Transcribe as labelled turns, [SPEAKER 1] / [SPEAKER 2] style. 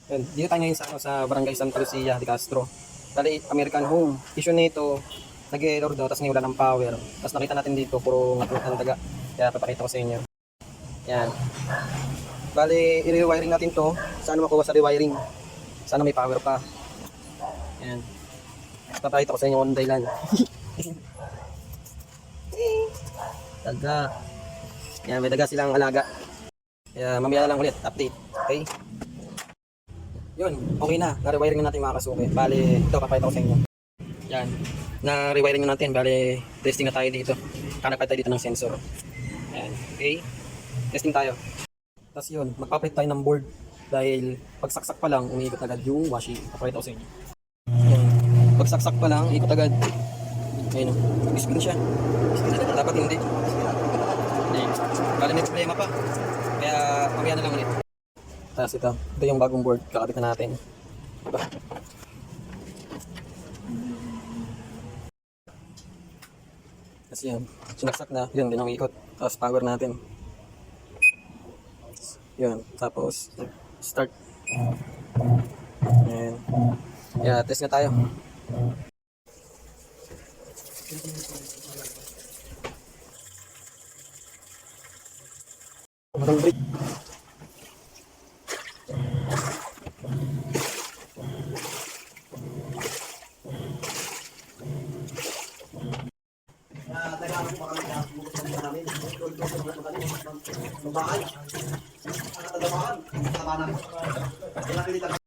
[SPEAKER 1] Yun, dito tayo ngayon sa, sa Barangay Santa Lucia de Castro. Bali, American home. Issue nito, nag-error daw, tapos ngayon wala ng power. Tapos nakita natin dito, puro ngatulot ng daga. Kaya papakita ko sa inyo. Yan. Bali, i-rewiring natin to. Saan makuha sa rewiring? Sana may power pa. Yan. Papakita ko sa inyo kung dahilan. Daga. Yan, may daga silang alaga. Kaya mamaya na lang ulit, update. Okay? Yun, okay na. Na-rewiring na natin mga kasuki. Bali, ito papakita ko sa inyo. Yan. Na-rewiring na natin. Bali, testing na tayo dito. Hanap tayo dito ng sensor. Yan. Okay? Testing tayo. Tapos yun, magpapalit tayo ng board. Dahil pagsaksak pa lang, umiikot agad yung washing. Papakita ko sa inyo. Yan. Pagsaksak pa lang, ikot agad. Ayun o. Spin siya. Dapat hindi. Yan. Bali, may problema pa. Kaya, mamaya na lang ulit. Tapos ito yung bagong board, kakabit na natin. Diba? Kasi yan, sinaksak na, yun din ang ikot. Tapos power natin. Yun, tapos start. Ayan. Yeah, test na tayo. Walang break. Babae. Ang katagamaan. Ang katagamaan.